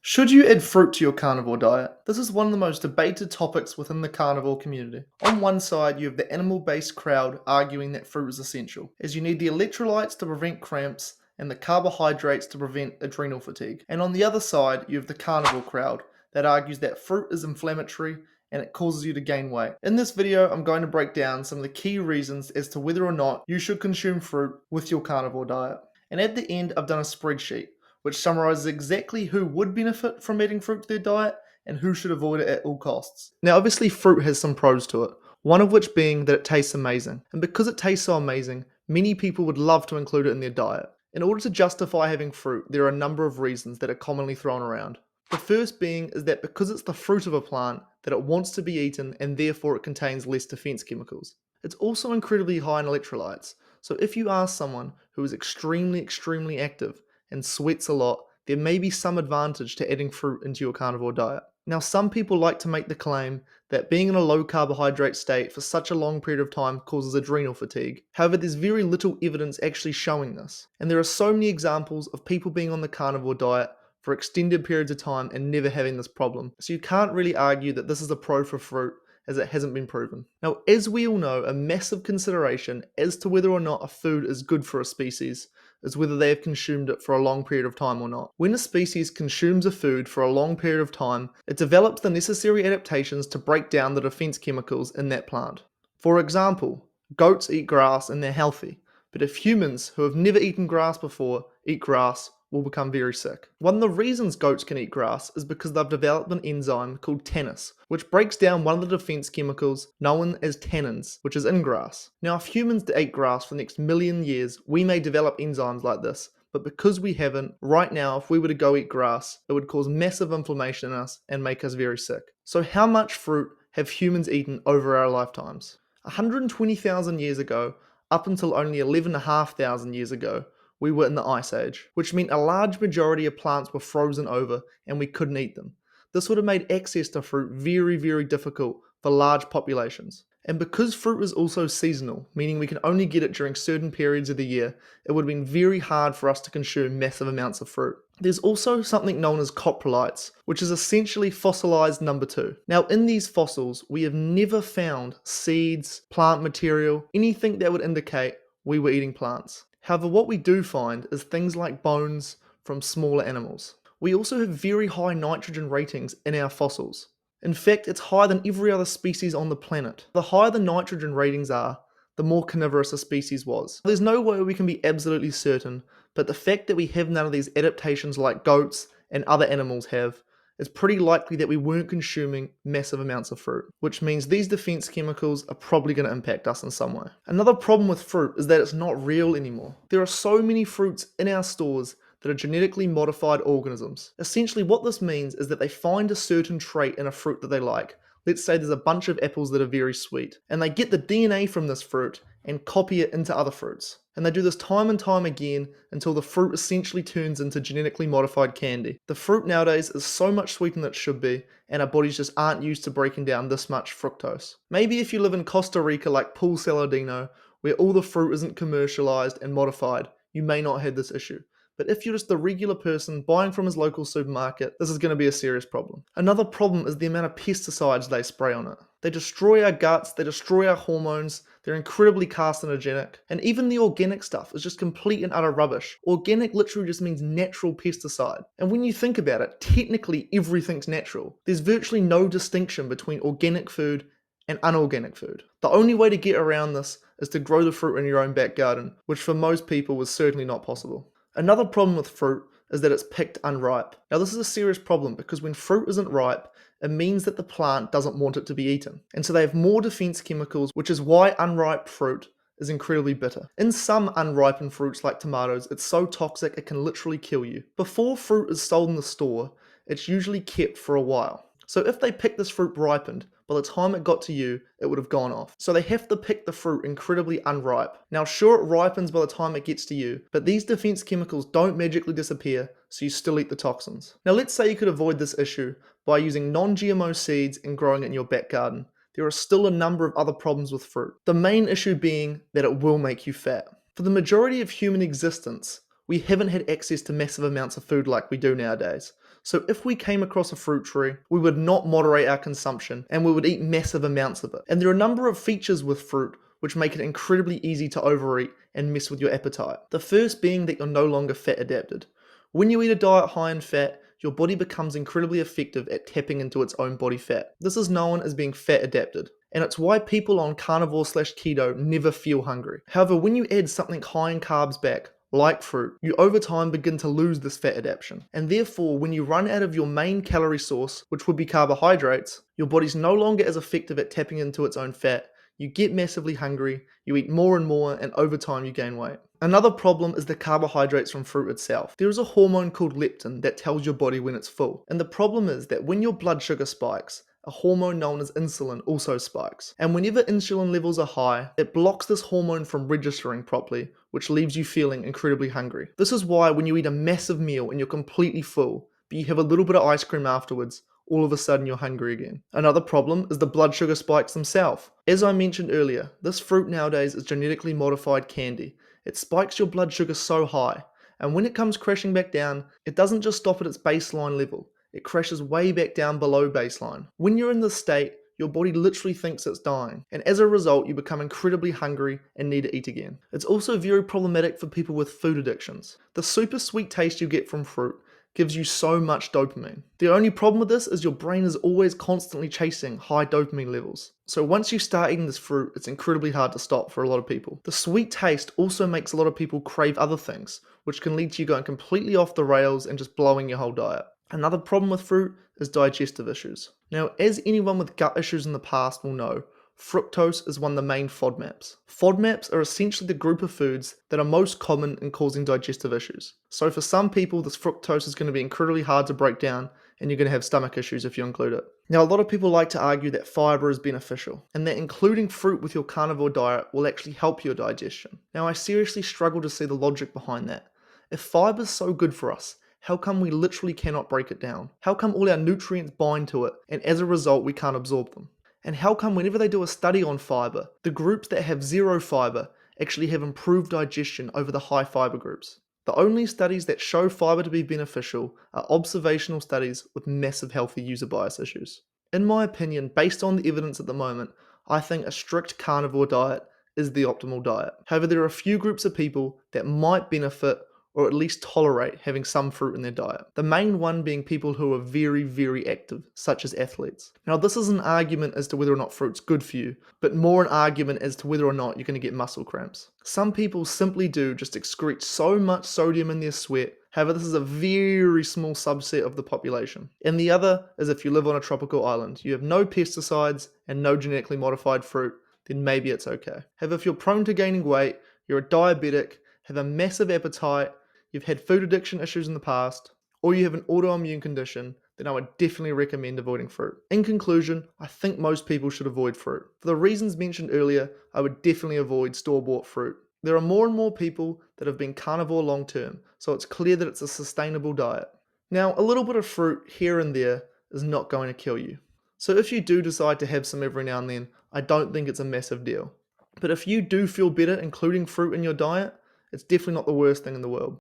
Should you add fruit to your carnivore diet? This is one of the most debated topics within the carnivore community. On one side, you have the animal-based crowd arguing that fruit is essential, as you need the electrolytes to prevent cramps and the carbohydrates to prevent adrenal fatigue. And on the other side, you have the carnivore crowd that argues that fruit is inflammatory and it causes you to gain weight. In this video, I'm going to break down some of the key reasons as to whether or not you should consume fruit with your carnivore diet. And at the end, I've done a spreadsheet which summarizes exactly who would benefit from adding fruit to their diet and who should avoid it at all costs. Now, obviously, fruit has some pros to it, one of which being that it tastes amazing. And because it tastes so amazing, many people would love to include it in their diet. In order to justify having fruit, there are a number of reasons that are commonly thrown around. The first being is that because it's the fruit of a plant, that it wants to be eaten and therefore it contains less defense chemicals. It's also incredibly high in electrolytes, so if you ask someone who is extremely active and sweats a lot, there may be some advantage to adding fruit into your carnivore diet. Now, some people like to make the claim that being in a low carbohydrate state for such a long period of time causes adrenal fatigue. However, there's very little evidence actually showing this. And there are so many examples of people being on the carnivore diet for extended periods of time and never having this problem. So you can't really argue that this is a pro for fruit, as it hasn't been proven. Now, as we all know, a massive consideration as to whether or not a food is good for a species is whether they have consumed it for a long period of time or not. When a species consumes a food for a long period of time, it develops the necessary adaptations to break down the defense chemicals in that plant. For example, goats eat grass and they're healthy, but if humans who have never eaten grass before eat grass, will become very sick. One of the reasons goats can eat grass is because they've developed an enzyme called tannins, which breaks down one of the defense chemicals known as tannins, which is in grass. Now, if humans eat grass for the next million years, we may develop enzymes like this, but because we haven't, right now, if we were to go eat grass, it would cause massive inflammation in us and make us very sick. So how much fruit have humans eaten over our lifetimes? 120,000 years ago, up until only 11,500 years ago, we were in the Ice Age, which meant a large majority of plants were frozen over and we couldn't eat them. This would have made access to fruit very difficult for large populations. And because fruit is also seasonal, meaning we can only get it during certain periods of the year, it would have been very hard for us to consume massive amounts of fruit. There's also something known as coprolites, which is essentially fossilized number 2. Now, in these fossils, we have never found seeds, plant material, anything that would indicate we were eating plants. However, what we do find is things like bones from smaller animals. We also have very high nitrogen ratings in our fossils. In fact, it's higher than every other species on the planet. The higher the nitrogen ratings are, the more carnivorous a species was. There's no way we can be absolutely certain, but the fact that we have none of these adaptations like goats and other animals have, it's pretty likely that we weren't consuming massive amounts of fruit, which means these defense chemicals are probably going to impact us in some way. Another problem with fruit is that it's not real anymore. There are so many fruits in our stores that are genetically modified organisms. Essentially, what this means is that they find a certain trait in a fruit that they like. Let's say there's a bunch of apples that are very sweet, and they get the DNA from this fruit and copy it into other fruits. And they do this time and time again until the fruit essentially turns into genetically modified candy. The fruit nowadays is so much sweeter than it should be, and our bodies just aren't used to breaking down this much fructose. Maybe if you live in Costa Rica like Paul Saladino, where all the fruit isn't commercialized and modified, you may not have this issue. But if you're just the regular person buying from his local supermarket, this is going to be a serious problem. Another problem is the amount of pesticides they spray on it. They destroy our guts, they destroy our hormones, they're incredibly carcinogenic, and even the organic stuff is just complete and utter rubbish. Organic literally just means natural pesticide. And when you think about it, technically everything's natural. There's virtually no distinction between organic food and unorganic food. The only way to get around this is to grow the fruit in your own back garden, which for most people is certainly not possible. Another problem with fruit is that it's picked unripe. Now, this is a serious problem because when fruit isn't ripe, it means that the plant doesn't want it to be eaten. And so they have more defense chemicals, which is why unripe fruit is incredibly bitter. In some unripened fruits like tomatoes, it's so toxic it can literally kill you. Before fruit is sold in the store, it's usually kept for a while. So if they picked this fruit ripened, by the time it got to you, it would have gone off. So they have to pick the fruit incredibly unripe. Now sure, it ripens by the time it gets to you, but these defense chemicals don't magically disappear, so you still eat the toxins. Now let's say you could avoid this issue by using non-GMO seeds and growing it in your back garden. There are still a number of other problems with fruit. The main issue being that it will make you fat. For the majority of human existence, we haven't had access to massive amounts of food like we do nowadays. So if we came across a fruit tree, we would not moderate our consumption and we would eat massive amounts of it. And there are a number of features with fruit which make it incredibly easy to overeat and mess with your appetite. The first being that you're no longer fat adapted. When you eat a diet high in fat, your body becomes incredibly effective at tapping into its own body fat. This is known as being fat adapted, and it's why people on carnivore/keto never feel hungry. However, when you add something high in carbs back, like fruit, you over time begin to lose this fat adaptation. And therefore, when you run out of your main calorie source, which would be carbohydrates, your body's no longer as effective at tapping into its own fat. You get massively hungry, you eat more and more, and over time you gain weight. Another problem is the carbohydrates from fruit itself. There is a hormone called leptin that tells your body when it's full. And the problem is that when your blood sugar spikes, a hormone known as insulin also spikes. And whenever insulin levels are high, it blocks this hormone from registering properly, which leaves you feeling incredibly hungry. This is why when you eat a massive meal and you're completely full, but you have a little bit of ice cream afterwards, all of a sudden you're hungry again. Another problem is the blood sugar spikes themselves. As I mentioned earlier, this fruit nowadays is genetically modified candy. It spikes your blood sugar so high, and when it comes crashing back down, it doesn't just stop at its baseline level, it crashes way back down below baseline. When you're in this state, your body literally thinks it's dying, and as a result, you become incredibly hungry and need to eat again. It's also very problematic for people with food addictions. The super sweet taste you get from fruit gives you so much dopamine. The only problem with this is your brain is always constantly chasing high dopamine levels. So once you start eating this fruit, it's incredibly hard to stop for a lot of people. The sweet taste also makes a lot of people crave other things, which can lead to you going completely off the rails and just blowing your whole diet. Another problem with fruit is digestive issues. Now, as anyone with gut issues in the past will know, fructose is one of the main FODMAPs. FODMAPs are essentially the group of foods that are most common in causing digestive issues. So for some people, this fructose is going to be incredibly hard to break down, and you're going to have stomach issues if you include it. Now, a lot of people like to argue that fiber is beneficial, and that including fruit with your carnivore diet will actually help your digestion. Now, I seriously struggle to see the logic behind that. If fiber is so good for us, how come we literally cannot break it down? How come all our nutrients bind to it, and as a result, we can't absorb them? And how come whenever they do a study on fiber, the groups that have zero fiber actually have improved digestion over the high fiber groups? The only studies that show fiber to be beneficial are observational studies with massive healthy user bias issues. In my opinion, based on the evidence at the moment, I think a strict carnivore diet is the optimal diet. However, there are a few groups of people that might benefit or at least tolerate having some fruit in their diet. The main one being people who are very, very active, such as athletes. Now, this is an argument as to whether or not fruit's good for you, but more an argument as to whether or not you're going to get muscle cramps. Some people simply do just excrete so much sodium in their sweat. However, this is a very small subset of the population. And the other is if you live on a tropical island, you have no pesticides and no genetically modified fruit, then maybe it's okay. However, if you're prone to gaining weight, you're a diabetic, have a massive appetite, you've had food addiction issues in the past, or you have an autoimmune condition, then I would definitely recommend avoiding fruit. In conclusion, I think most people should avoid fruit. For the reasons mentioned earlier, I would definitely avoid store-bought fruit. There are more and more people that have been carnivore long term, so it's clear that it's a sustainable diet. Now, a little bit of fruit here and there is not going to kill you. So if you do decide to have some every now and then, I don't think it's a massive deal. But if you do feel better including fruit in your diet, it's definitely not the worst thing in the world.